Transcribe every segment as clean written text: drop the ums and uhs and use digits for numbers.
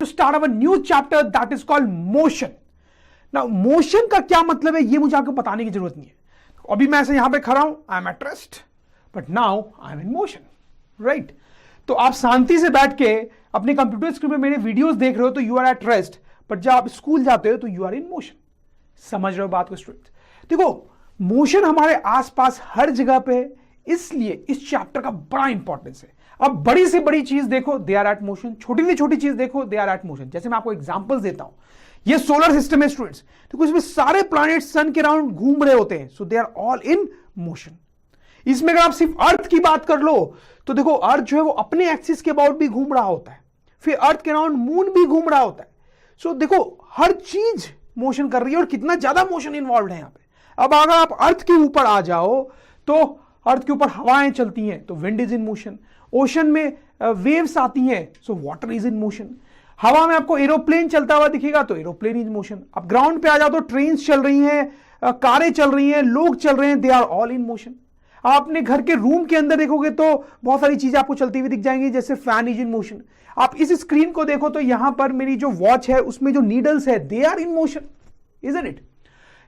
to start our new chapter that is called motion. Now motion का क्या मतलब है ये मुझे आपको बताने की जरूरत नहीं है. अभी मैं ऐसे यहां पे खड़ा हूं, I am eight rest, but now I am in motion, right. तो आप शांति से बैठ के अपने कंप्यूटर स्क्रीन में मेरे वीडियोस देख रहे हो तो you are at rest, but जब आप स्कूल जाते हो तो यू आर इन मोशन. समझ रहे हो बात को स्टूडेंट? देखो मोशन हमारे आसपास हर जगह पे है, इसलिए इस चैप्टर का बड़ा इंपॉर्टेंस है. अब बड़ी से बड़ी चीज देखो दे आर एट मोशन, छोटी से छोटी चीज देखो दे आर एट मोशन. जैसे मैं आपको एग्जांपल्स देता हूं, ये सोलर सिस्टम है स्टूडेंट्स, तो इसमें सारे प्लैनेट सन के अराउंड घूम रहे होते हैं, so they are all in motion. इसमें अगर आप सिर्फ अर्थ की बात कर लो तो देखो अर्थ जो है वो अपने एक्सिस के अबाउट भी घूम रहा होता है, फिर अर्थ के अराउंड मून भी घूम रहा होता है. सो देखो हर चीज मोशन कर रही है और कितना ज्यादा मोशन इन्वॉल्व है यहां पे. अब अगर आप अर्थ के ऊपर आ जाओ तो अर्थ के ऊपर हवाएं चलती हैं तो wind is in motion. Ocean में वेव्स आती हैं so water is in motion. हवा में आपको एरोप्लेन चलता हुआ दिखेगा तो एरोप्लेन इज मोशन. अब ग्राउंड पे आ जाओ तो ट्रेन्स चल रही हैं, कारें चल रही हैं, लोग चल रहे हैं, they are all in motion. आप अपने घर के रूम के अंदर देखोगे तो बहुत सारी चीजें आपको चलती हुई दिख जाएंगी, जैसे फैन इज इन मोशन. आप इस स्क्रीन को देखो तो यहां पर मेरी जो वॉच है उसमें जो नीडल्स है they are in motion, isn't it?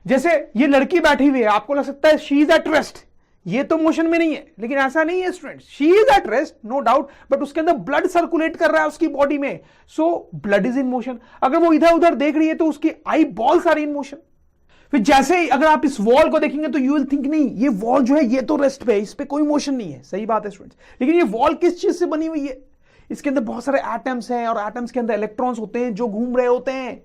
जैसे ये लड़की बैठी हुई है, आपको लग सकता है शी इज एट रेस्ट, ये तो मोशन में नहीं है, लेकिन ऐसा नहीं है students. She is at rest no doubt, but उसके अंदर ब्लड सर्कुलेट कर रहा है उसकी बॉडी में, so blood is in motion. अगर वो इधर उधर देख रही है तो उसकी eyeballs are in motion. फिर जैसे ही अगर आप इस वॉल को देखेंगे तो यू विल थिंक नहीं ये वॉल जो है ये तो रेस्ट पे है, इस पे कोई मोशन नहीं है. सही बात है स्टूडेंट्स, लेकिन ये वॉल किस चीज से बनी हुई है? इसके अंदर बहुत सारे एटम्स हैं और एटम्स के अंदर इलेक्ट्रॉन्स होते हैं जो घूम रहे होते हैं.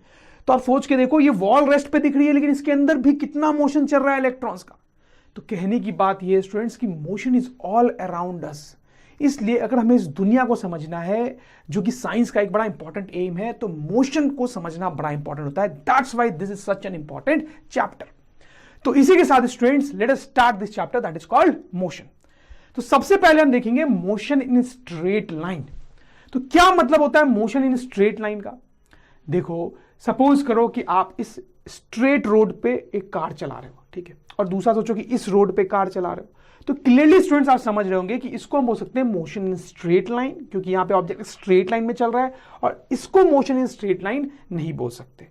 तो आप सोच के देखो ये वॉल रेस्ट पे दिख रही है लेकिन इसके अंदर भी कितना मोशन चल रहा है इलेक्ट्रॉन्स का. तो कहने की बात यह है स्टूडेंट्स कि motion is all around us. इसलिए अगर हमें इस दुनिया को समझना है, जो कि साइंस का एक बड़ा इंपॉर्टेंट एम है, तो मोशन को समझना बड़ा इंपॉर्टेंट होता है. That's why this is such an important chapter. तो इसी के साथ students let us start this chapter that is called motion. तो सबसे पहले हम देखेंगे मोशन इन स्ट्रेट लाइन. तो क्या मतलब होता है मोशन इन स्ट्रेट लाइन का? देखो सपोज करो कि आप इस स्ट्रेट रोड पे एक कार चला रहे हो, ठीक है, और दूसरा सोचो कि इस रोड पे कार चला रहे हो. तो क्लियरली स्टूडेंट्स आप समझ रहे होंगे कि इसको हम बोल सकते हैं मोशन इन स्ट्रेट लाइन, क्योंकि यहां पे ऑब्जेक्ट स्ट्रेट लाइन में चल रहा है, और इसको मोशन इन स्ट्रेट लाइन नहीं बोल सकते.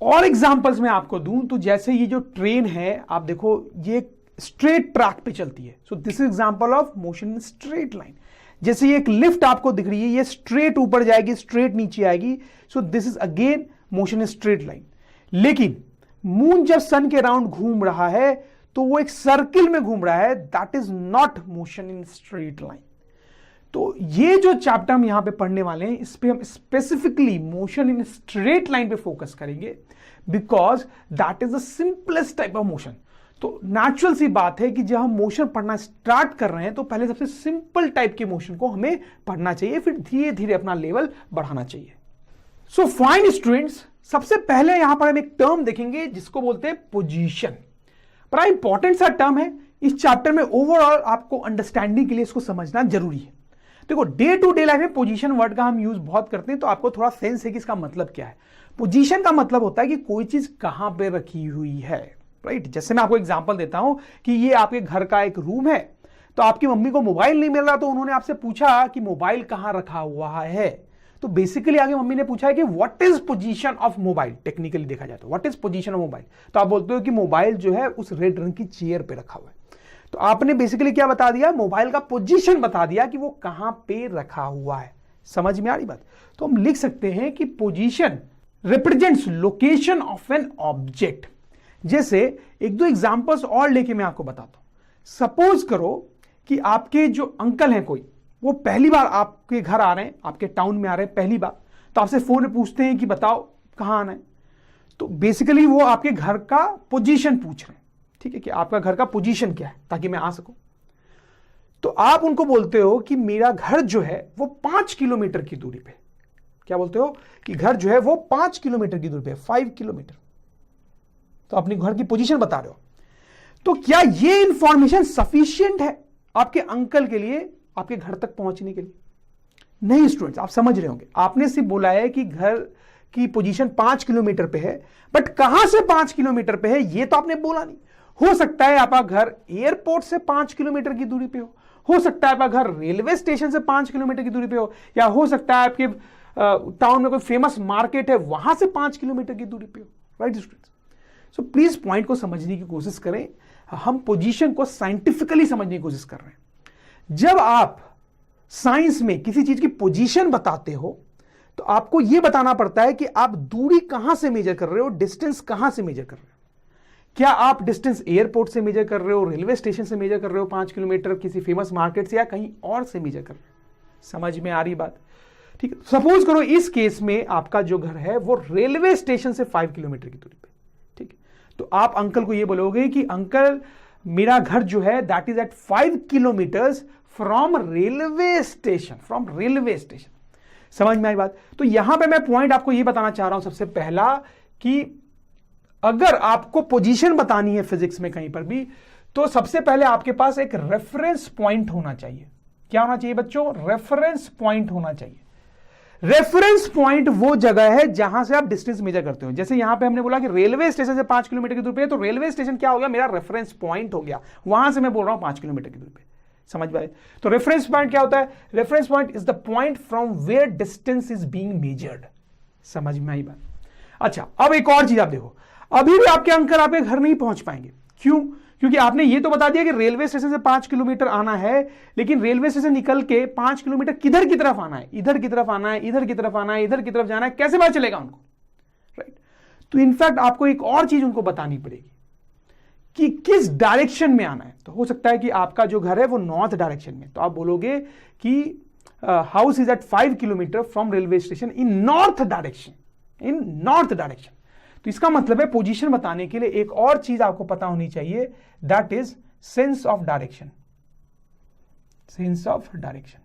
और एग्जांपल्स मैं आपको दूं तो जैसे ये जो ट्रेन है आप देखो ये स्ट्रेट ट्रैक पे चलती है, so this is example of motion in straight line. जैसे ये एक लिफ्ट आपको दिख रही है, ये स्ट्रेट ऊपर जाएगी, स्ट्रेट नीचे आएगी, so this is again motion in straight line. लेकिन मून जब सन के अराउंड घूम रहा है तो वो एक सर्किल में घूम रहा है, that is not motion in straight line. तो ये जो चैप्टर हम यहां पे पढ़ने वाले हैं इस पे हम specifically motion in straight line पे फोकस करेंगे, because that is the simplest type of motion. तो नेचुरल सी बात है कि जब हम मोशन पढ़ना स्टार्ट कर रहे हैं तो पहले सबसे सिंपल टाइप के मोशन को हमें पढ़ना चाहिए, फिर धीरे धीरे अपना लेवल बढ़ाना चाहिए. सो फाइन स्टूडेंट्स, सबसे पहले यहां पर हम एक टर्म देखेंगे जिसको बोलते हैं पोजीशन. बड़ा इंपॉर्टेंट सा टर्म है इस चैप्टर में, ओवरऑल आपको अंडरस्टैंडिंग के लिए इसको समझना जरूरी है. देखो डे टू डे लाइफ में पोजीशन वर्ड का हम यूज बहुत करते हैं, तो आपको थोड़ा सेंस है कि इसका मतलब क्या है. पोजीशन का मतलब होता है कि कोई चीज कहां पे रखी हुई है, राइट. जैसे मैं आपको एग्जांपल देता हूं कि ये आपके घर का एक रूम है, तो आपकी मम्मी को मोबाइल नहीं मिल रहा तो उन्होंने आपसे पूछा कि मोबाइल कहां रखा हुआ है. तो बेसिकली आगे मम्मी ने पूछा है कि what is position of mobile. Technically देखा जाए तो what is position of mobile, तो आप बोलते हो कि मोबाइल जो है उस रेड रंग की चेयर पे रखा हुआ है. तो आपने बेसिकली क्या बता दिया, मोबाइल का पोजीशन बता दिया कि वो कहां पे रखा हुआ है. समझ में आ रही बात? तो हम लिख सकते हैं कि position represents location of an object. जैसे एक दो एग्जांपल्स और लेके मैं आपको बताता हूं. सपोज करो कि आपके जो अंकल हैं कोई, वो पहली बार आपके घर आ रहे हैं, आपके टाउन में आ रहे हैं पहली बार, तो आपसे फोन में पूछते हैं कि बताओ कहां आना है. तो बेसिकली वो आपके घर का पोजीशन पूछ रहे हैं, ठीक है, कि आपका घर का पोजीशन क्या है ताकि मैं आ सकूं. तो आप उनको बोलते हो कि मेरा घर जो है वो 5 किलोमीटर की दूरी पे. क्या बोलते हो कि घर जो है वो 5 किलोमीटर की दूरी पे, 5 किलोमीटर. तो अपने घर की पोजीशन बता रहे हो. तो क्या ये इंफॉर्मेशन सफिशिएंट है आपके अंकल के लिए आपके घर तक पहुंचने के लिए? नहीं स्टूडेंट्स, आप समझ रहे होंगे. आपने सिर्फ बोला है कि घर की पोजीशन 5 किलोमीटर पे है, बट कहां से 5 किलोमीटर पे है ये तो आपने बोला नहीं. हो सकता है आपका घर एयरपोर्ट से 5 किलोमीटर की दूरी पे हो सकता है आपका घर रेलवे स्टेशन से 5 किलोमीटर की दूरी पे हो, या हो सकता है आपके टाउन में कोई फेमस मार्केट है, वहां से 5 किलोमीटर की दूरी पे हो, right students? So please point को समझने की कोशिश करें, हम पोजीशन को साइंटिफिकली समझने की कोशिश कर रहे हैं। जब आप साइंस में किसी चीज की पोजीशन बताते हो तो आपको यह बताना पड़ता है कि आप दूरी कहां से मेजर कर रहे हो, डिस्टेंस कहां से मेजर कर रहे हो। क्या आप डिस्टेंस एयरपोर्ट से मेजर कर रहे हो, रेलवे स्टेशन से मेजर कर रहे हो 5 किलोमीटर, किसी फेमस मार्केट से, या कहीं और से मेजर कर रहे हो? समझ में आ रही बात? ठीक है, सपोज करो इस केस में आपका जो घर है वो रेलवे स्टेशन से 5 किलोमीटर की दूरी पे, ठीक है? तो आप अंकल को ये बोलोगे कि अंकल मेरा घर जो है that is at 5 kilometres from railway station, from railway station. समझ में आई बात? तो यहां पे मैं पॉइंट आपको ये बताना चाह रहा हूं सबसे पहला कि अगर आपको पोजीशन बतानी है फिजिक्स में कहीं पर भी, तो सबसे पहले आपके पास एक रेफरेंस पॉइंट होना चाहिए। क्या होना चाहिए बच्चों? रेफरेंस पॉइंट होना चाहिए। रेफरेंस पॉइंट वो जगह है जहां से आप डिस्टेंस मेजर करते हो। जैसे यहां पे हमने बोला कि रेलवे स्टेशन से 5 किलोमीटर की दूरी पे है, तो रेलवे स्टेशन क्या हो गया? मेरा रेफरेंस पॉइंट हो गया, वहां से मैं बोल रहा हूं 5 किलोमीटर की दूरी पे। समझ पाए? तो रेफरेंस पॉइंट क्या होता है? Reference point is the point from where distance is being measured. समझ में आई बात? अच्छा, अब एक और चीज आप देखो, अभी भी आपके अंकल आपके घर नहीं पहुंच पाएंगे। क्यों? क्योंकि आपने ये तो बता दिया कि रेलवे स्टेशन से 5 किलोमीटर आना है, लेकिन रेलवे स्टेशन निकल के 5 किलोमीटर किधर की तरफ आना है? इधर की तरफ आना है, इधर की तरफ आना है, इधर की तरफ जाना है, कैसे पता चलेगा उनको? राइट? तो इनफैक्ट आपको एक और चीज उनको बतानी पड़ेगी कि किस डायरेक्शन में आना है। तो हो सकता है कि आपका जो घर है वो नॉर्थ डायरेक्शन में, तो आप बोलोगे कि house is at 5 kilometre from railway station in north direction, in north direction. तो इसका मतलब है पोजीशन बताने के लिए एक और चीज आपको पता होनी चाहिए, that is sense of direction. Sense of direction.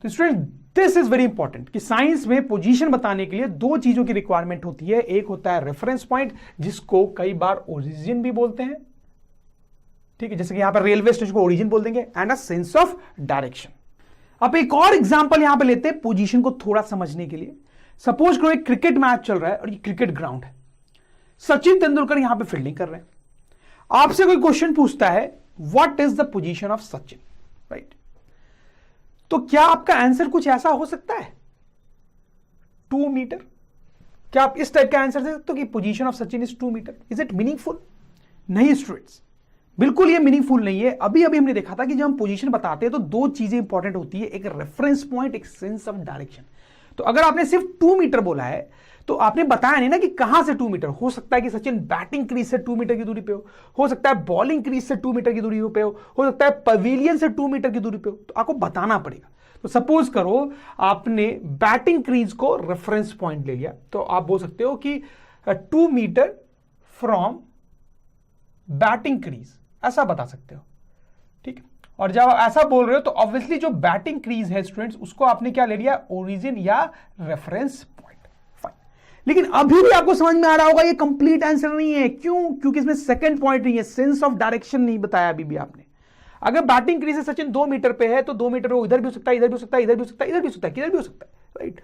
तो student this is very important कि साइंस में पोजीशन बताने के लिए दो चीजों की रिक्वायरमेंट होती है। एक होता है रेफरेंस पॉइंट, जिसको कई बार ओरिजिन भी बोलते हैं, ठीक है, जैसे कि यहां पर रेलवे स्टेशन को ओरिजिन बोल देंगे, and a sense of direction. अब एक और एग्जांपल यहां पे लेते हैं पोजीशन को थोड़ा समझने के लिए। सपोज करो एक क्रिकेट मैच चल रहा है और ये क्रिकेट ग्राउंड है, सचिन तेंदुलकर यहां पे फील्डिंग कर रहे हैं। आपसे कोई क्वेश्चन पूछता है what is the position of Sachin, right? तो क्या आपका आंसर कुछ ऐसा हो सकता है? 2 मीटर? क्या आप इस टाइप का आंसर दे सकते हो कि position of Sachin is 2 metre? Is it meaningful? नहीं स्टूडेंट्स, बिल्कुल ये मीनिंगफुल नहीं है। अभी अभी हमने देखा था कि जब हम पोजीशन बताते हैं तो दो चीजें इंपॉर्टेंट होती है, एक रेफरेंस पॉइंट, एक सेंस ऑफ डायरेक्शन। तो अगर आपने सिर्फ 2 मीटर बोला है तो आपने बताया नहीं ना कि कहां से 2 मीटर। हो सकता है कि सचिन बैटिंग क्रीज से 2 मीटर की दूरी पे हो सकता है बॉलिंग क्रीज से 2 मीटर की दूरी पे हो सकता है पवेलियन से 2 मीटर की दूरी पे हो। तो आपको बताना पड़ेगा। तो सपोज करो आपने बैटिंग क्रीज को रेफरेंस पॉइंट ले लिया, तो आप बोल सकते हो कि 2 मीटर फ्रॉम बैटिंग क्रीज, ऐसा बता सकते हो, ठीक है। और जब आप ऐसा बोल रहे हो तो ऑब्वियसली जो बैटिंग क्रीज है स्टूडेंट्स, उसको आपने क्या ले लिया? ओरिजिन या रेफरेंस पॉइंट। फाइन, लेकिन अभी भी आपको समझ में आ रहा होगा ये कंप्लीट आंसर नहीं है। क्यों? क्योंकि इसमें सेकंड पॉइंट नहीं है, सेंस ऑफ डायरेक्शन नहीं बताया अभी भी आपने। अगर बैटिंग क्रीज से सचिन 2 मीटर पे है तो 2 मीटर वो इधर भी हो सकता है, इधर भी हो सकता है, इधर भी हो सकता है, इधर भी हो सकता है, किधर भी हो सकता है, राइट?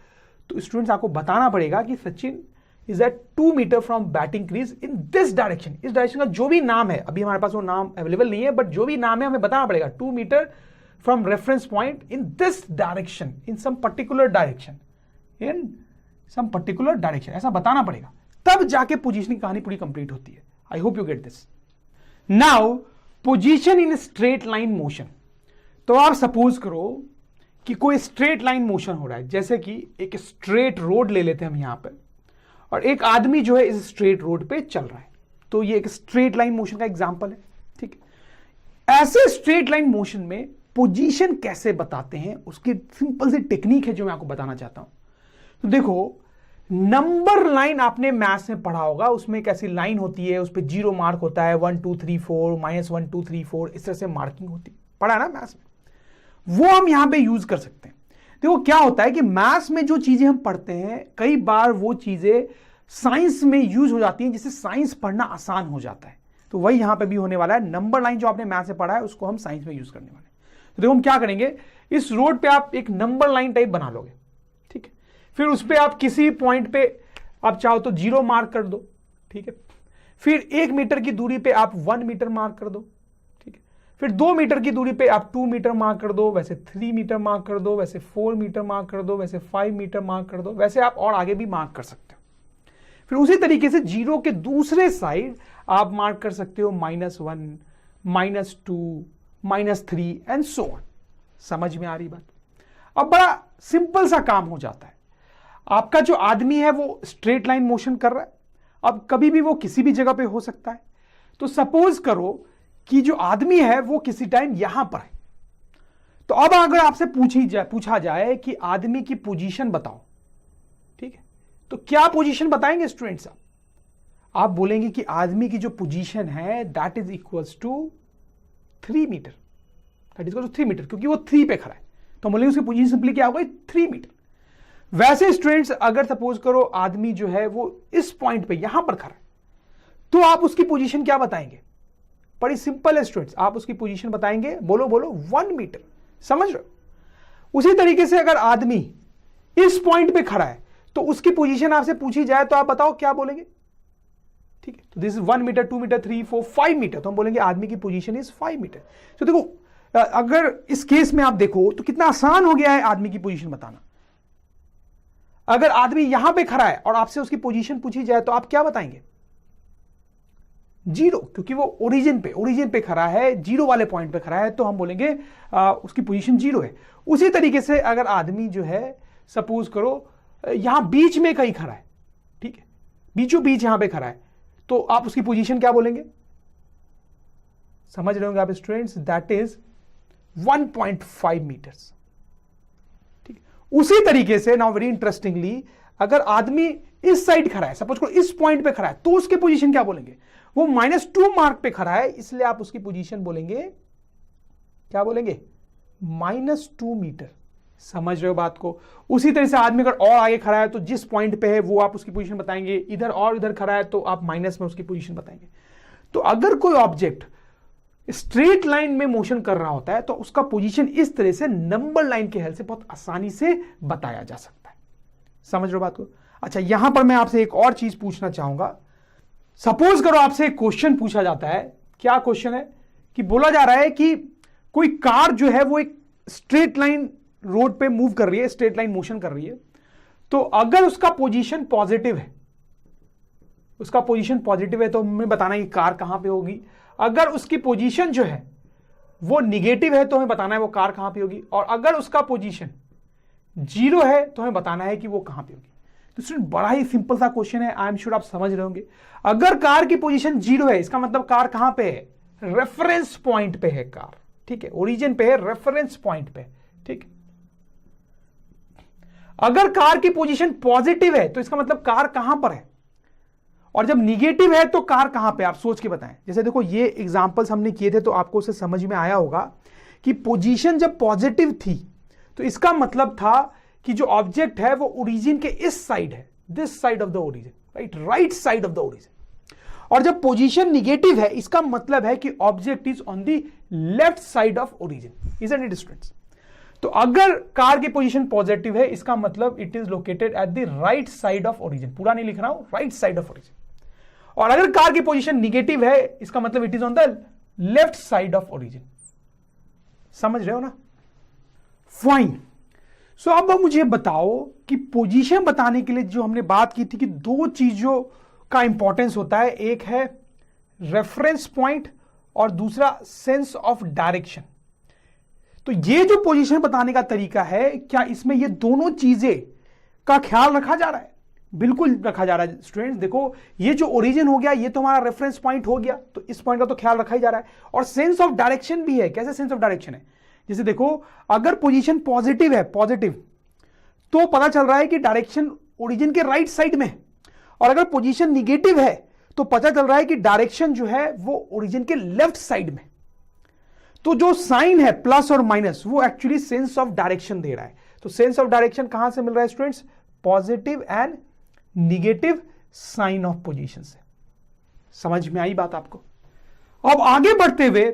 तो स्टूडेंट्स आपको बताना पड़ेगा कि Sachin is at 2 metre from batting crease in this direction. इस डायरेक्शन का जो भी नाम है, अभी हमारे पास वो नाम अवेलेबल नहीं है, बट जो भी नाम है हमें बताना पड़ेगा। 2 metre from reference point in this direction, in some particular direction, in some particular direction, ऐसा बताना पड़ेगा, तब जाके पोजीशन की कहानी पूरी कंप्लीट होती है। I hope you get this. Now position in straight line motion. तो आप सपोज करो कि कोई स्ट्रेट लाइन मोशन हो रहा है, जैसे कि एक स्ट्रेट रोड ले लेते हैं हम यहां पर, और एक आदमी जो है इस स्ट्रेट रोड पे चल रहा है। तो ये एक स्ट्रेट लाइन मोशन का एग्जांपल है, ठीक है। ऐसे स्ट्रेट लाइन मोशन में पोजीशन कैसे बताते हैं, उसकी सिंपल सी टेक्निक है जो मैं आपको बताना चाहता हूं। तो देखो, नंबर लाइन आपने मैथ्स में पढ़ा होगा, उसमें एक ऐसी लाइन होती है, उस पर 0 मार्क होता है, 1 2 3 4 -1 2 3 4, इस तरह से मार्किंग होती है, पढ़ा है ना मैथ्स में। वो हम यहां पे यूज कर सकते हैं। देखो क्या होता है कि मैथ्स में जो चीजें हम पढ़ते हैं, कई बार वो चीजें साइंस में यूज हो जाती हैं, जिससे साइंस पढ़ना आसान हो जाता है। तो वही यहां पे भी होने वाला है। नंबर लाइन जो आपने मैथ्स में पढ़ा है उसको हम साइंस में यूज करने वाले हैं। तो देखो हम क्या करेंगे, इस रोड पे आप एक नंबर लाइन टाइप बना लोगे, ठीक है। फिर उस पे आप किसी पॉइंट पे आप चाहो तो 0 मार्क कर दो, ठीक है। फिर 1 मीटर की दूरी पे आप 1 मीटर मार्क कर दो, ठीक है। फिर 2 मीटर की दूरी पे आप 2 मीटर मार्क कर दो, वैसे 3 मीटर मार्क कर दो, वैसे 4 मीटर मार्क कर दो, वैसे 5 मीटर मार्क कर दो, वैसे आप और आगे भी मार्क कर सकते हो। फिर उसी तरीके से जीरो के दूसरे साइड आप मार्क कर सकते हो -1, -2, -3 एंड सो ऑन। समझ में आ रही बात? अब बड़ा सिंपल सा काम हो जाता है। आपका जो आदमी है वो स्ट्रेट लाइन मोशन कर रहा है। अब कभी भी वो किसी भी जगह पे हो सकता है। तो सपोज करो कि जो आदमी है वो किसी टाइम यहां पर है। तो अब अगर आपसे पूछा जाए कि आदमी की पोजीशन बताओ, ठीक है, तो क्या पोजीशन बताएंगे स्टूडेंट्स? आप बोलेंगे कि आदमी की जो पोजीशन है that is equals to 3 metre, that is equal to 3 metre, क्योंकि वो 3 पे खड़ा है। तो बोलेंगे उसकी पोजीशन सिंपली क्या होगा? 3 मीटर। वैसे स्टूडेंट्स अगर सपोज करो आदमी जो है वो इस पॉइंट पे यहां पर खड़ा है, तो आप उसकी पोजीशन क्या बताएंगे? बड़ी सिंपल है स्टूडेंट्स, आप उसकी पोजीशन बताएंगे, बोलो बोलो 1 मीटर। समझ रहे हो? उसी तरीके से अगर आदमी इस पॉइंट पे खड़ा है तो उसकी पोजीशन आपसे पूछी जाए तो आप बताओ क्या बोलेंगे? ठीक है, तो this is 1 metre, 2 metre, 3, 4, 5 metre, तो हम बोलेंगे आदमी की पोजीशन इज 5 मीटर। तो देखो अगर इस केस में आप देखो तो कितना आसान हो गया है आदमी की पोजीशन बताना। अगर आदमी यहां पे खड़ा है और आपसे उसकी पोजीशन पूछी जाए तो आप क्या बताएंगे? 0, क्योंकि वो ओरिजिन पे खड़ा है, 0 वाले पॉइंट पे खड़ा है, तो हम बोलेंगे उसकी पोजीशन 0 है। उसी तरीके से अगर आदमी जो है सपोज करो यहां बीच में कहीं खड़ा है, ठीक है, बीचों बीच यहां पे खड़ा है, तो आप उसकी पोजीशन क्या बोलेंगे? समझ रहे होंगे आप स्टूडेंट्स? That is 1.5 metres. ठीक, उसी तरीके से नाउ वेरी इंटरेस्टिंगली अगर आदमी इस साइड खड़ा है, सपोज करो इस पॉइंट पे खड़ा है, तो उसकी पोजीशन क्या बोलेंगे? वो -2 मार्क पे खड़ा है, इसलिए आप उसकी पोजीशन बोलेंगे, क्या बोलेंगे? -2 मीटर। समझ रहे हो बात को? उसी तरह से आदमी अगर और आगे खड़ा है तो जिस पॉइंट पे है वो आप उसकी पोजीशन बताएंगे, इधर और इधर खड़ा है तो आप माइनस में उसकी पोजीशन बताएंगे। तो अगर कोई ऑब्जेक्ट स्ट्रेट लाइन में मोशन कर रहा होता है तो उसका पोजीशन इस तरह से नंबर लाइन के हेल्प से बहुत आसानी से बताया जा सकता है। समझ रहे हो बात को? अच्छा, यहां पर मैं आपसे एक और चीज पूछना चाहूंगा। सपोज करो आपसे एक क्वेश्चन पूछा जाता है। क्या क्वेश्चन है? कि बोला जा रहा है कि कोई कार जो है वो एक स्ट्रेट लाइन रोड पे मूव कर रही है, स्ट्रेट लाइन मोशन कर रही है, तो अगर उसका पोजीशन पॉजिटिव है, तो हमें बताना है कि कार कहां पे होगी। अगर उसकी पोजीशन जो है वो निगेटिव है तो हमें बताना है वो कार कहां पे होगी, और अगर उसका पोजीशन 0 है तो हमें बताना है कि वो कहां पे होगी। तो स्टूडेंट बड़ा ही सिंपल सा क्वेश्चन है, आई एम श्योर आप समझ रहे होंगे। अगर कार की पोजीशन 0 है इसका मतलब कार कहां पे है? रेफरेंस पॉइंट पे है कार, ठीक है, ओरिजिन पे है, रेफरेंस पॉइंट पे, ठीक है। अगर कार की पोजीशन पॉजिटिव है तो इसका मतलब कार कहां पर है, और जब निगेटिव है तो कार कहां पे? आप सोच के बताएं। जैसे देखो ये एग्जांपल्स हमने किए थे तो आपको उससे समझ में आया होगा कि पोजीशन जब पॉजिटिव थी तो इसका मतलब था कि जो ऑब्जेक्ट है वो ओरिजिन के इस साइड है, this side of the origin, right side of the origin. और जब पोजीशन निगेटिव है इसका मतलब है कि object is on the left side of origin, isn't it students? तो अगर कार की पोजीशन पॉजिटिव है इसका मतलब it is located at the right side of origin, पूरा नहीं लिख रहा हूं, राइट साइड ऑफ ओरिजिन। और अगर कार की पोजीशन निगेटिव है इसका मतलब it is on the left side of origin. समझ रहे हो ना? फाइन। सो अब मुझे बताओ कि पोजीशन बताने के लिए जो हमने बात की थी कि 2 चीजों का इंपॉर्टेंस होता है, एक है रेफरेंस पॉइंट और दूसरा सेंस ऑफ डायरेक्शन। तो ये जो पोजीशन बताने का तरीका है, क्या इसमें ये दोनों चीजें का ख्याल रखा जा रहा है? बिल्कुल रखा जा रहा है स्टूडेंट्स। देखो ये जो ओरिजिन हो गया ये तो हमारा रेफरेंस पॉइंट हो गया, तो इस पॉइंट का तो ख्याल रखा ही जा रहा है। और सेंस ऑफ डायरेक्शन भी है। कैसे सेंस ऑफ डायरेक्शन है? जैसे देखो अगर पोजीशन पॉजिटिव है, तो पता चल रहा है कि डायरेक्शन ओरिजिन के राइट साइड में, और अगर पोजीशन निगेटिव है तो पता चल रहा है कि डायरेक्शन जो है वो ओरिजिन के लेफ्ट साइड में। तो जो साइन है प्लस और माइनस वो एक्चुअली सेंस ऑफ डायरेक्शन दे रहा है। तो सेंस ऑफ डायरेक्शन कहां से मिल रहा है students? Positive and negative sign of position से। समझ में आई बात आपको? अब आगे बढ़ते हुए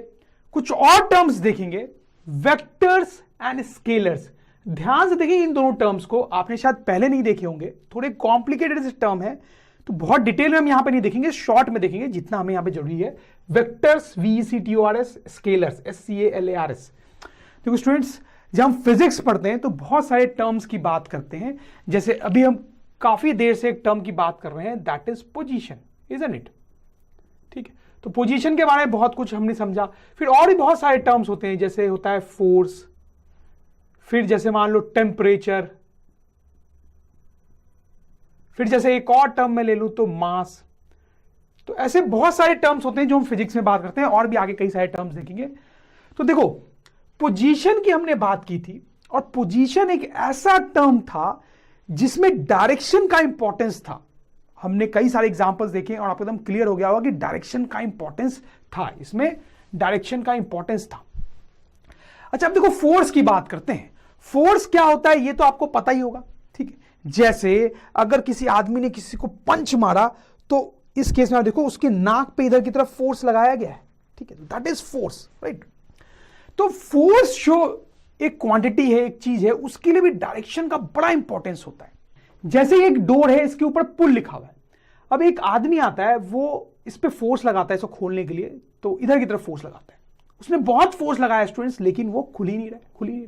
कुछ और टर्म्स देखेंगे, वेक्टर्स एंड स्केलर्स। ध्यान से देखिए इन दोनों टर्म्स को, आपने शायद पहले नहीं देखे होंगे, थोड़े कॉम्प्लिकेटेड टर्म है, तो बहुत डिटेल में हम यहां पे नहीं देखेंगे, शॉर्ट में देखेंगे जितना हमें यहां पे जरूरी है। Vectors, VECTORS, scalars, SCALARS। देखो स्टूडेंट्स, जब हम फिजिक्स पढ़ते हैं तो बहुत सारे टर्म्स की बात करते हैं, जैसे अभी हम काफी देर से एक टर्म की बात कर रहे हैं, that is position, isn't it? ठीक है, तो पोजीशन के बारे में बहुत कुछ हमने समझा। फिर और भी बहुत सारे टर्म्स होते हैं, जैसे होता है फोर्स, फिर जैसे मान लो टेम्परेचर, फिर जैसे एक और टर्म में ले लूं तो मास। तो ऐसे बहुत सारे टर्म्स होते हैं जो हम फिजिक्स में बात करते हैं, और भी आगे कई सारे टर्म्स देखेंगे। तो देखो, पोजीशन की हमने बात की थी, और पोजीशन एक ऐसा टर्म था जिसमें डायरेक्शन का इंपॉर्टेंस था। हमने कई सारे एग्जांपल्स देखे और आपको एकदम क्लियर हो गया होगा कि डायरेक्शन का इंपॉर्टेंस था, इसमें डायरेक्शन का इंपॉर्टेंस था। अच्छा, अब देखो फोर्स की बात करते हैं। फोर्स क्या होता है ये तो आपको पता ही होगा, ठीक है। जैसे अगर किसी आदमी ने किसी को पंच मारा, तो इस केस में आप देखो उसके नाक पे इधर की तरफ फोर्स लगाया गया है, ठीक है, दैट इज फोर्स, राइट। तो फोर्स जो एक क्वांटिटी है, एक चीज है, उसके लिए भी डायरेक्शन का बड़ा इंपॉर्टेंस होता है। जैसे एक डोर है, इसके ऊपर पुल लिखा हुआ है। अब एक आदमी आता है, वो इस पे फोर्स लगाता है इसको खोलने के लिए, तो इधर की तरफ फोर्स लगाता है। उसने बहुत फोर्स लगाया स्टूडेंट्स, लेकिन वो खुल ही नहीं रहा।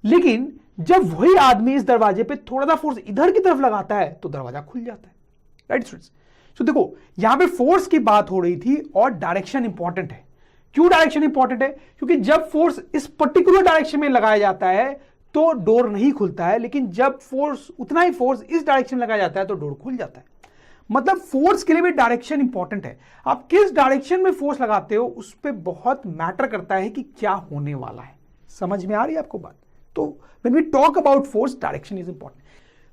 लेकिन जब वही आदमी इस दरवाजे पे थोड़ा सा फोर्स इधर की तरफ लगाता है तो दरवाजा खुल जाता है, राइट स्टूडेंट्स। तो देखो यहां पे फोर्स की बात हो रही थी और डायरेक्शन इंपॉर्टेंट है। क्यों डायरेक्शन इंपॉर्टेंट है? क्योंकि जब फोर्स इस पर्टिकुलर डायरेक्शन में लगाया जाता है तो डोर नहीं खुलता है, लेकिन जब फोर्स उतना ही फोर्स इस डायरेक्शन में लगाया जाता है तो डोर खुल जाता है। मतलब फोर्स के लिए भी डायरेक्शन इंपॉर्टेंट है। आप किस डायरेक्शन में फोर्स लगाते हो उस पर बहुत मैटर करता है कि क्या होने वाला है। समझ में आ रही है आपको बात? तो when we talk about force, direction is important.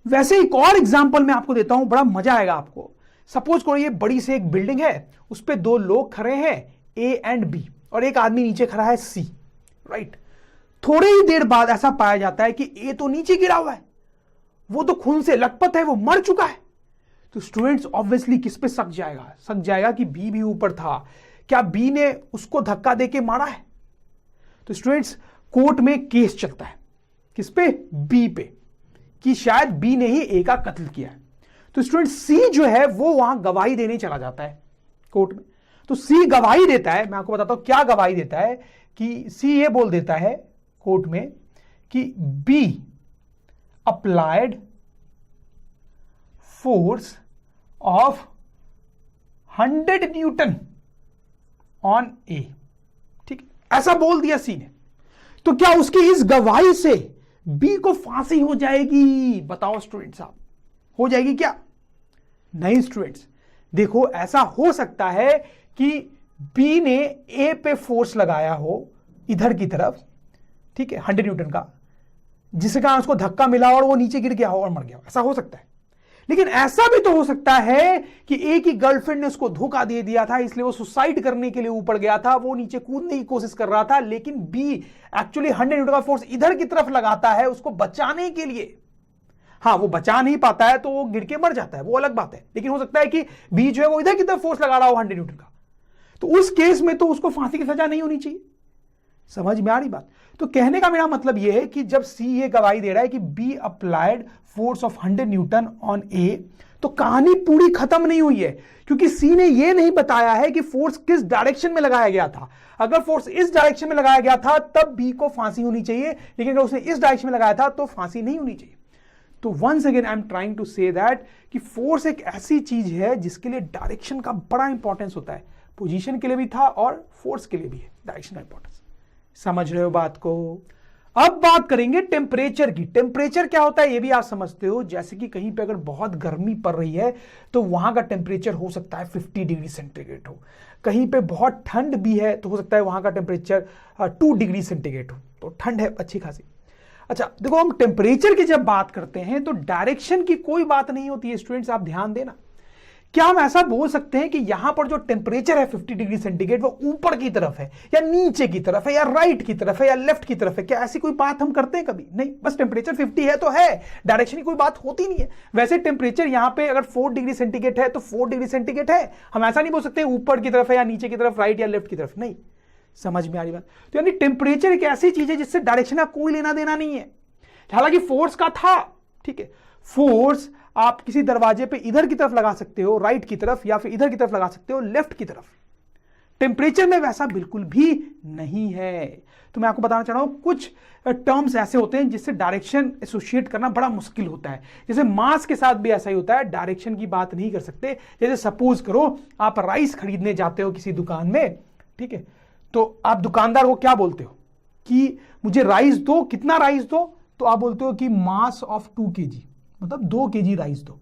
वैसे एक और एग्जांपल मैं आपको देता हूं, बड़ा मजा आएगा आपको। सपोज करो ये बड़ी सी एक बिल्डिंग है, उस पर दो लोग खड़े हैं, ए एंड बी, और एक आदमी नीचे खड़ा है, सी, राइट। थोड़ी ही देर बाद ऐसा पाया जाता है कि ए तो नीचे गिरा हुआ है, वो तो खून से लथपथ है, वो मर चुका है। तो स्टूडेंट्स ऑब्वियसली किस पे शक जाएगा? शक जाएगा कि बी भी ऊपर था। क्या बी ने उसको धक्का देके मारा है? तो स्टूडेंट्स कोर्ट में केस चलता है, किस पे? बी पे, कि शायद बी ने ही ए का कत्ल किया है। तो स्टूडेंट सी जो है वो वहां गवाही देने चला जाता है कोर्ट में। तो सी गवाही देता है, मैं आपको बताता हूं क्या गवाही देता है, कि सी ये बोल देता है कोर्ट में कि be applied force of 100 newton on A, ठीक, ऐसा बोल दिया सी ने। तो क्या उसकी इस गवाही से बी को फांसी हो जाएगी? बताओ स्टूडेंट्स, आप हो जाएगी क्या? नहीं स्टूडेंट्स, देखो ऐसा हो सकता है कि बी ने ए पे फोर्स लगाया हो इधर की तरफ, ठीक है, 100 न्यूटन का, जिसके कारण उसको धक्का मिला और वो नीचे गिर गया हो और मर गया हो, ऐसा हो सकता है। लेकिन ऐसा भी तो हो सकता है कि ए की गर्लफ्रेंड ने उसको धोखा दे दिया था, इसलिए वो सुसाइड करने के लिए ऊपर गया था, वो नीचे कूदने की कोशिश कर रहा था, लेकिन बी एक्चुअली 100 न्यूटन का फोर्स इधर की तरफ लगाता है उसको बचाने के लिए। हाँ, वो बचा नहीं पाता है तो वो गिर के मर जाता है, वो अलग बात है। लेकिन हो सकता है कि बी जो है वो इधर की तरफ फोर्स लगा रहा हो 100 न्यूटन का, तो उस केस में तो उसको फांसी की सजा नहीं होनी चाहिए। समझ में आ रही बात? तो कहने का मेरा मतलब यह है कि जब सी ये गवाही दे रहा है कि be applied force of 100 newton on A, तो कहानी पूरी खत्म नहीं हुई है, क्योंकि सी ने यह नहीं बताया है कि फोर्स किस डायरेक्शन में लगाया गया था। अगर फोर्स इस डायरेक्शन में लगाया गया था तब बी को फांसी होनी चाहिए, लेकिन अगर उसने इस डायरेक्शन में लगाया था तो फांसी नहीं होनी चाहिए। तो once again I am trying to say that कि फोर्स एक ऐसी चीज है जिसके लिए डायरेक्शन का बड़ा इंपॉर्टेंस होता है। पोजीशन के लिए भी था और फोर्स के लिए भी है डायरेक्शन का इंपॉर्टेंस। समझ रहे हो बात को? अब बात करेंगे टेम्परेचर की। टेम्परेचर क्या होता है ये भी आप समझते हो। जैसे कि कहीं पे अगर बहुत गर्मी पड़ रही है तो वहां का टेम्परेचर हो सकता है 50 डिग्री सेंटीग्रेड हो, कहीं पे बहुत ठंड भी है तो हो सकता है वहां का टेम्परेचर 2 डिग्री सेंटीग्रेड हो, तो ठंड है अच्छी खासी। अच्छा देखो, हम टेम्परेचर की जब बात करते हैं तो डायरेक्शन की कोई बात नहीं होती है स्टूडेंट्स, आप ध्यान देना। क्या हम ऐसा बोल सकते हैं कि यहां पर जो टेम्परेचर है 50 डिग्री सेंटीग्रेड वो ऊपर की तरफ है या नीचे की तरफ है या राइट की तरफ है या लेफ्ट की तरफ है? क्या ऐसी कोई बात हम करते हैं कभी? नहीं, बस टेम्परेचर 50 है तो है, डायरेक्शन की कोई बात होती नहीं है। वैसे टेम्परेचर यहां पे अगर 4 डिग्री सेंटीग्रेड है तो 4 डिग्री सेंटीग्रेड है, हम ऐसा नहीं बोल सकते ऊपर की तरफ है या नीचे की तरफ, राइट या लेफ्ट की तरफ। नहीं, समझ में आ रही बात? तो यानी टेम्परेचर एक ऐसी चीज है जिससे डायरेक्शन का कोई लेना देना नहीं है। हालांकि फोर्स का था, ठीक है, फोर्स आप किसी दरवाजे पे इधर की तरफ लगा सकते हो, राइट की तरफ, या फिर इधर की तरफ लगा सकते हो, लेफ्ट की तरफ। टेम्परेचर में वैसा बिल्कुल भी नहीं है। तो मैं आपको बताना चाह रहा हूं कुछ टर्म्स ऐसे होते हैं जिससे डायरेक्शन एसोसिएट करना बड़ा मुश्किल होता है। जैसे मास के साथ भी ऐसा ही होता है, डायरेक्शन की बात नहीं कर सकते। जैसे सपोज करो आप राइस खरीदने जाते हो किसी दुकान में, ठीक है, तो आप दुकानदार को क्या बोलते हो कि मुझे राइस दो, कितना राइस दो, तो आप बोलते हो कि मास ऑफ 2 kg, मतलब 2 kg राइस दो,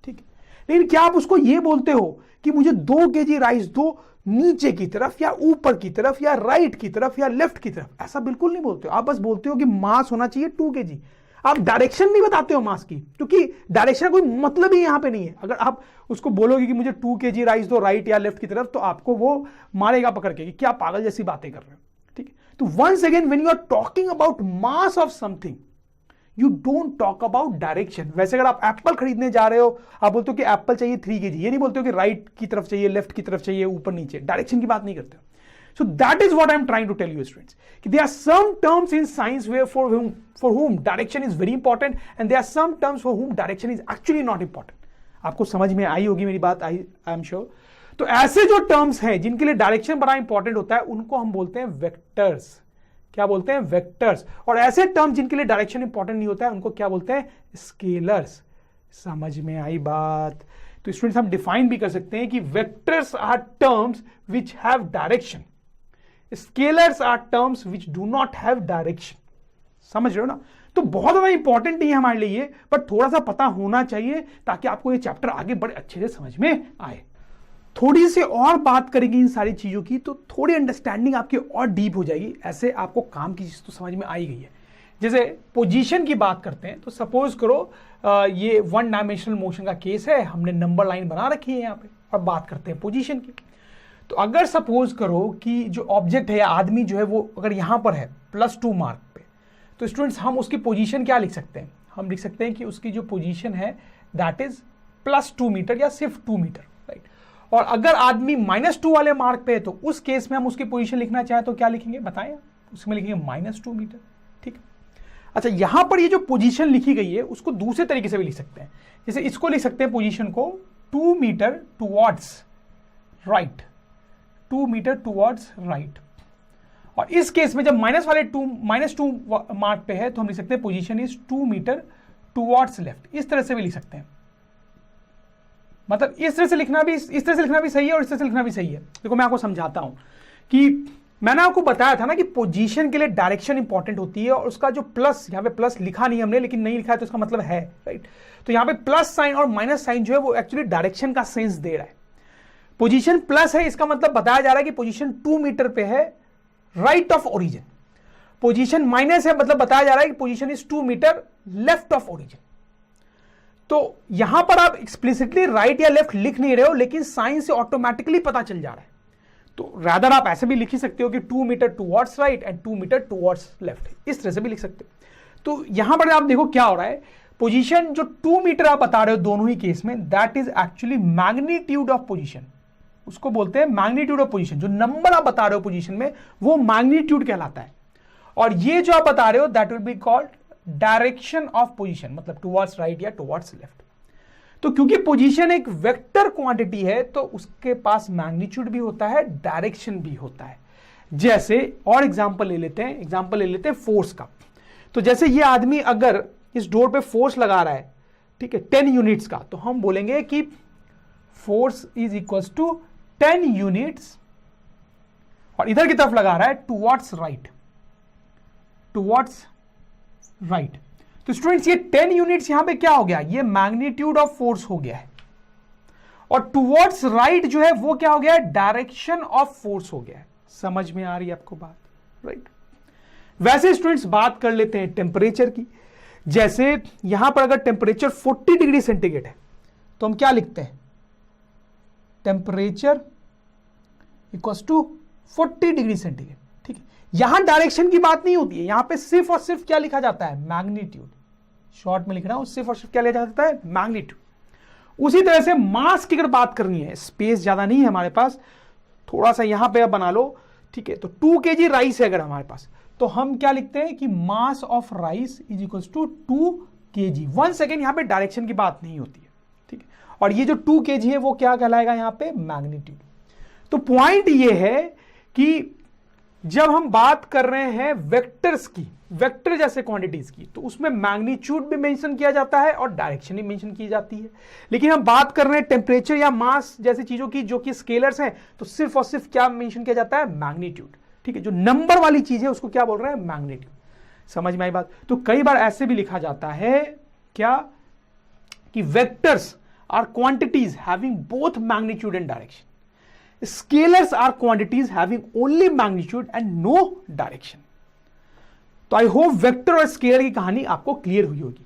ठीक है। लेकिन क्या आप उसको यह बोलते हो कि मुझे 2 kg राइस दो नीचे की तरफ या ऊपर की तरफ या राइट की तरफ या लेफ्ट की तरफ? ऐसा बिल्कुल नहीं बोलते हो। आप बस बोलते हो कि मास होना चाहिए 2 kg। आप डायरेक्शन नहीं बताते हो मास की, क्योंकि डायरेक्शन कोई मतलब ही यहां पे नहीं है। अगर आप उसको बोलोगे कि मुझे 2 kg राइस दो राइट या लेफ्ट की तरफ, तो आपको वो मारेगा पकड़ के कि क्या पागल जैसी बातें कर रहे हो, ठीक है। तो once again when you are talking about mass of something, you don't talk about direction. वैसे अगर आप एप्पल खरीदने जा रहे हो, आप बोलते हो कि एप्पल चाहिए 3 kg, ये नहीं बोलते हो कि राइट की तरफ चाहिए, लेफ्ट की तरफ चाहिए, ऊपर नीचे। डायरेक्शन की बात नहीं करते। So that is what I am trying to tell you, students. There are some terms in science where for whom direction is very important, and there are some terms for whom direction is actually not important. आपको समझ में आई होगी मेरी बात, I am sure. तो ऐसे जो terms हैं जिनके लिए डायरेक्शन बड़ा इंपॉर्टेंट होता है, उनको हम बोलते हैं वेक्टर्स। क्या बोलते हैं? वेक्टर्स। और ऐसे टर्म्स जिनके लिए डायरेक्शन इंपॉर्टेंट नहीं होता है, उनको क्या बोलते हैं? स्केलर्स। समझ में आई बात? तो स्टूडेंट्स हम डिफाइन भी कर सकते हैं कि vectors are terms which have direction, scalars are terms which do not have direction. समझ रहे हो ना? तो बहुत ज्यादा इंपॉर्टेंट नहीं है हमारे लिए, बट थोड़ा सा पता होना चाहिए ताकि आपको ये चैप्टर आगे बड़े अच्छे से समझ में आए। थोड़ी सी और बात करेंगे इन सारी चीजों की, तो थोड़ी अंडरस्टैंडिंग आपकी और डीप हो जाएगी। ऐसे आपको काम की चीज तो समझ में आई गई है। जैसे पोजीशन की बात करते हैं, तो सपोज करो ये 1 डायमेंशनल मोशन का केस है, हमने नंबर लाइन बना रखी है यहाँ पे, और बात करते हैं पोजीशन की। तो अगर सपोज करो कि जो ऑब्जेक्ट है या आदमी जो है वो अगर यहां पर है +2 मार्क पे, तो स्टूडेंट्स हम उसकी पोजीशन क्या लिख सकते हैं? हम लिख सकते हैं कि उसकी जो पोजीशन है दैट इज +2 मीटर या सिर्फ 2 मीटर, राइट। और अगर आदमी -2 वाले मार्क पे है, तो उस केस में हम उसकी पोजीशन लिखना चाहें तो क्या लिखेंगे बताएं? उसमें लिखेंगे -2 मीटर, ठीक। अच्छा, यहां पर ये जो पोजीशन लिखी गई है उसको दूसरे तरीके से भी लिख सकते हैं। जैसे इसको लिख सकते हैं पोजीशन को 2 metre towards right, 2 metre towards right. और इस केस में जब -2 मार्क पे है, तो हम लिख सकते हैं position is 2 metre towards left. इस तरह से भी लिख सकते हैं। मतलब इस तरह से लिखना भी सही है और इस तरह से लिखना भी सही है। देखो मैं आपको समझाता हूं कि मैंने आपको बताया था ना कि पोजीशन के लिए डायरेक्शन इंपॉर्टेंट होती है, और उसका जो प्लस, यहाँ पे प्लस लिखा नहीं हमने, लेकिन नहीं लिखा है तो इसका मतलब है, राइट। तो यहाँ पे प्लस साइन और माइनस साइन जो है वो एक्चुअली डायरेक्शन का सेंस दे रहा है। पोजीशन प्लस है, इसका मतलब बताया जा रहा है कि पोजीशन 2 मीटर पे है right of origin. Position minus है, मतलब बताया जा रहा है कि position is 2 metre left of origin. तो यहां पर आप एक्सप्लिसिटली राइट या लेफ्ट लिख नहीं रहे हो, लेकिन साइन से ऑटोमेटिकली पता चल जा रहा है। तो रादर आप ऐसे भी लिख ही सकते हो कि 2 metre towards right and 2 metre towards left. इस तरह से भी लिख सकते हो। तो यहां पर आप देखो क्या हो रहा है, पोजीशन जो 2 मीटर आप बता रहे हो दोनों ही केस में, that is actually magnitude of position. उसको बोलते हैं मैग्नीट्यूड ऑफ पोजीशन। जो नंबर आप बता रहे हो पोजीशन में, वो मैग्नीट्यूड कहलाता है। और ये जो आप बता रहे हो that will be called direction of position, मतलब टुवर्ड्स राइट या टुवर्ड्स लेफ्ट। तो क्योंकि पोजीशन एक वेक्टर क्वांटिटी है, तो उसके पास मैग्नीट्यूड भी होता है, डायरेक्शन भी होता है। जैसे और एग्जांपल ले लेते हैं फोर्स का। तो जैसे ये आदमी अगर इस डोर पे फोर्स लगा रहा है, ठीक है, 10 यूनिट्स का, तो हम बोलेंगे कि force is equals to 10 units, और इधर की तरफ लगा रहा है टुवर्ड्स राइट। तो स्टूडेंट्स ये 10 यूनिट्स यहां पे क्या हो गया? ये मैग्नीट्यूड ऑफ फोर्स हो गया है। और टुवर्ड्स राइट जो है वो क्या हो गया? डायरेक्शन ऑफ फोर्स हो गया है। समझ में आ रही है आपको बात, राइट। वैसे स्टूडेंट्स बात कर लेते हैं टेम्परेचर की। जैसे यहां पर अगर टेम्परेचर 40 डिग्री सेंटीग्रेड है, तो हम क्या लिखते हैं? Temperature equals to 40 degree centigrade, ठीक है। यहां डायरेक्शन की बात नहीं होती है, यहां पे सिर्फ और सिर्फ क्या लिखा जाता है? मैग्नीट्यूड। शॉर्ट में लिख रहा हूं, सिर्फ और सिर्फ क्या लिखा जाता है? मैग्नीट्यूड। उसी तरह से मास की अगर बात करनी है, स्पेस ज्यादा नहीं है हमारे पास, थोड़ा सा यहां पे आप बना लो, ठीक है। तो 2 kg राइस है अगर हमारे पास, तो हम क्या लिखते हैं कि mass of rice is equals to 2 kg। 1 second यहां पे डायरेक्शन की बात नहीं होती है, ठीक है। और ये जो 2 kg है वो क्या कहलाएगा यहां पे, मैग्नीट्यूड। तो पॉइंट ये है कि जब हम बात कर रहे हैं वेक्टर्स की, वेक्टर जैसे क्वांटिटीज की, तो उसमें मैग्नीट्यूड भी मेंशन किया जाता है और डायरेक्शन भी मेंशन की जाती है। लेकिन हम बात कर रहे हैं टेम्परेचर या मास जैसी चीजों की जो कि स्केलर्स हैं, तो सिर्फ और सिर्फ क्या मेंशन किया जाता है, मैग्नीट्यूड, ठीक है। जो नंबर वाली चीज है उसको क्या बोल रहे हैं, मैग्नीट्यूड। समझ में आई बात। तो कई बार ऐसे भी लिखा जाता है क्या, कि vectors are quantities having both magnitude and direction, scalars are quantities having only magnitude and no direction। तो आई होप वेक्टर और स्केलर की कहानी आपको क्लियर हुई होगी।